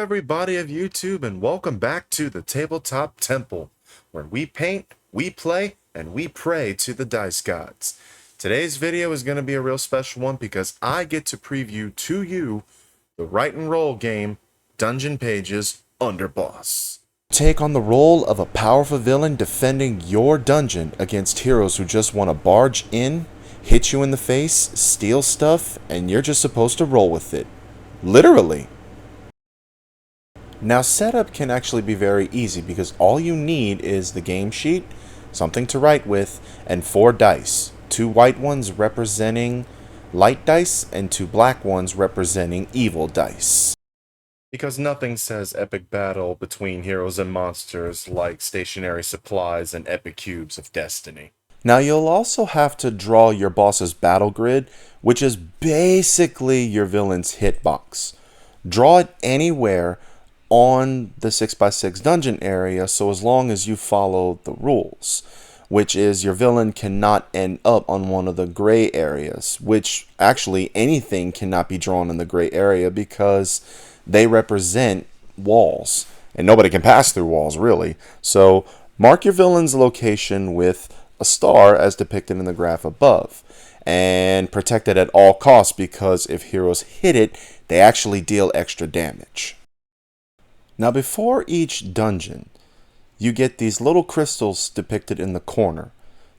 everybody of YouTube, and welcome back to the Tabletop Temple, where we paint, we play, and we pray to the dice gods. Today's video is going to be a real special one because I get to preview to you the write and roll game, Dungeon Pages Underboss. Take on the role of a powerful villain defending your dungeon against heroes who just want to barge in, hit you in the face, steal stuff, and you're just supposed to roll with it. Literally. Now, setup can actually be very easy because all you need is the game sheet, something to write with, and 4 dice. 2 white ones representing light dice and 2 black ones representing evil dice. Because nothing says epic battle between heroes and monsters like stationary supplies and epic cubes of destiny. Now, you'll also have to draw your boss's battle grid, which is basically your villain's hitbox. Draw it anywhere on the 6x6 dungeon area, so as long as you follow the rules, which is your villain cannot end up on one of the gray areas, which actually anything cannot be drawn in the gray area because they represent walls, and nobody can pass through walls really. So mark your villain's location with a star as depicted in the graph above, and protect it at all costs because if heroes hit it, they actually deal extra damage. Now, before each dungeon, you get these little crystals depicted in the corner.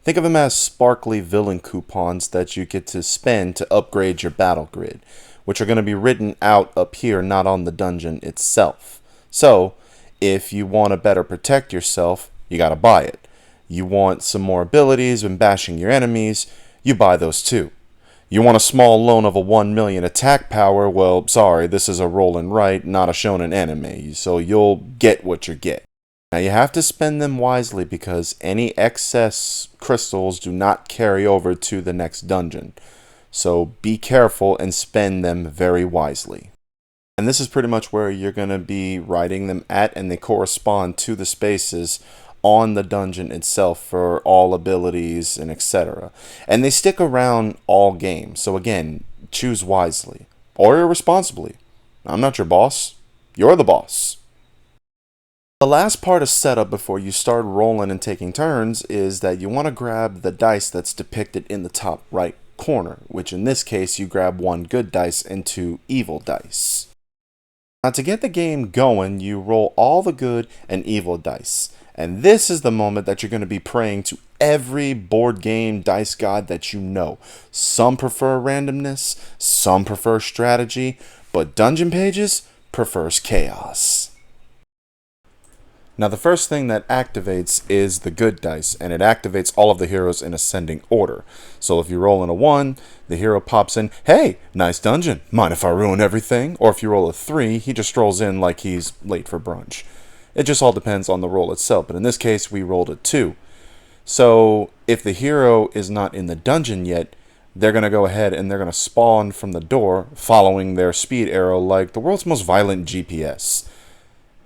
Think of them as sparkly villain coupons that you get to spend to upgrade your battle grid, which are going to be written out up here, not on the dungeon itself. So, if you want to better protect yourself, you got to buy it. You want some more abilities when bashing your enemies, you buy those too. You want a small loan of a 1 million attack power? Well, sorry, this is a roll and write, not a shonen anime, so you'll get what you get. Now you have to spend them wisely because any excess crystals do not carry over to the next dungeon. So be careful and spend them very wisely. And this is pretty much where you're going to be writing them at, and they correspond to the spaces on the dungeon itself for all abilities and etc. And they stick around all game. So again, choose wisely or irresponsibly. I'm not your boss. You're the boss. The last part of setup before you start rolling and taking turns is that you want to grab the dice that's depicted in the top right corner, which in this case you grab 1 good dice and 2 evil dice. Now, to get the game going, you roll all the good and evil dice. And this is the moment that you're going to be praying to every board game dice god that you know. Some prefer randomness, some prefer strategy, but Dungeon Pages prefers chaos. Now, the first thing that activates is the good dice, and it activates all of the heroes in ascending order. So if you roll in a 1, the hero pops in, "Hey, nice dungeon, mind if I ruin everything?" Or if you roll a 3, he just strolls in like he's late for brunch. It just all depends on the roll itself, but in this case we rolled a 2. So if the hero is not in the dungeon yet, they're going to go ahead and they're going to spawn from the door following their speed arrow like the world's most violent GPS.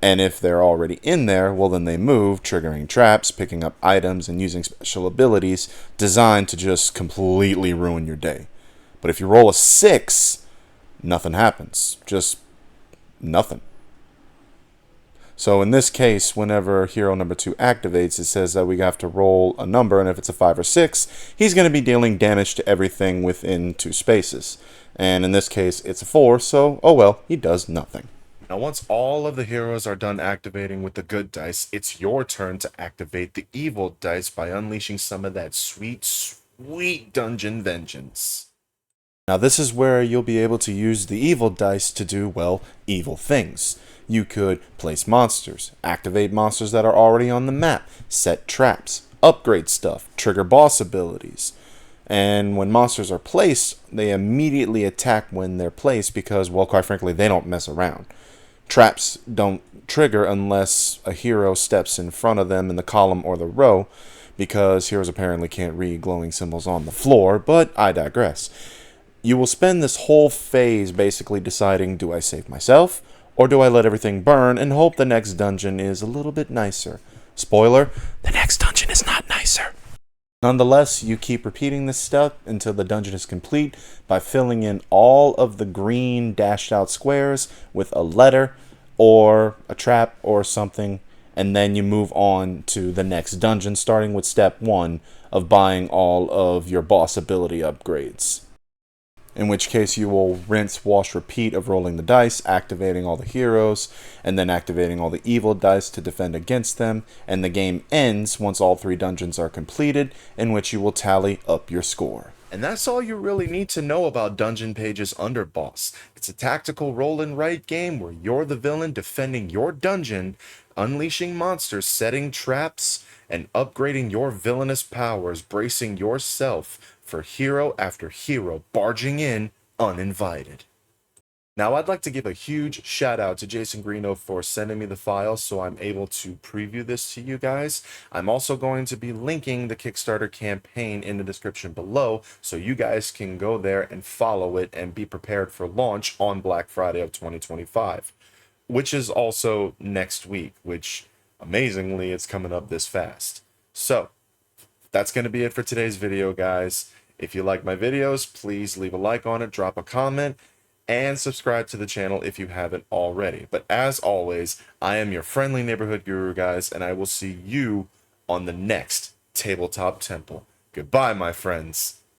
And if they're already in there, well then they move, triggering traps, picking up items, and using special abilities designed to just completely ruin your day. But if you roll a 6, nothing happens. Just nothing. So in this case, whenever hero number 2 activates, it says that we have to roll a number, and if it's a 5 or 6, he's going to be dealing damage to everything within 2 spaces. And in this case, it's a 4, so oh well, he does nothing. Now once all of the heroes are done activating with the good dice, it's your turn to activate the evil dice by unleashing some of that sweet, sweet dungeon vengeance. Now this is where you'll be able to use the evil dice to do, well, evil things. You could place monsters, activate monsters that are already on the map, set traps, upgrade stuff, trigger boss abilities. And when monsters are placed, they immediately attack when they're placed because, well, quite frankly, they don't mess around. Traps don't trigger unless a hero steps in front of them in the column or the row, because heroes apparently can't read glowing symbols on the floor, but I digress. You will spend this whole phase basically deciding, do I save myself? Or do I let everything burn and hope the next dungeon is a little bit nicer? Spoiler, the next dungeon is not nicer. Nonetheless, you keep repeating this step until the dungeon is complete by filling in all of the green dashed out squares with a letter, or a trap or something, and then you move on to the next dungeon, starting with step 1 of buying all of your boss ability upgrades. In which case you will rinse, wash, repeat of rolling the dice, activating all the heroes, and then activating all the evil dice to defend against them, and the game ends once all 3 dungeons are completed, in which you will tally up your score. And that's all you really need to know about Dungeon Page's Underboss. It's a tactical roll and write game where you're the villain defending your dungeon, unleashing monsters, setting traps, and upgrading your villainous powers, bracing yourself for hero after hero barging in uninvited. Now, I'd like to give a huge shout out to Jason Greeno for sending me the files so I'm able to preview this to you guys. I'm also going to be linking the Kickstarter campaign in the description below so you guys can go there and follow it and be prepared for launch on Black Friday of 2025, which is also next week, which amazingly it's coming up this fast. So, that's going to be it for today's video, guys. If you like my videos, please leave a like on it, drop a comment, and subscribe to the channel if you haven't already. But as always, I am your friendly neighborhood guru, guys, and I will see you on the next Tabletop Temple. Goodbye, my friends.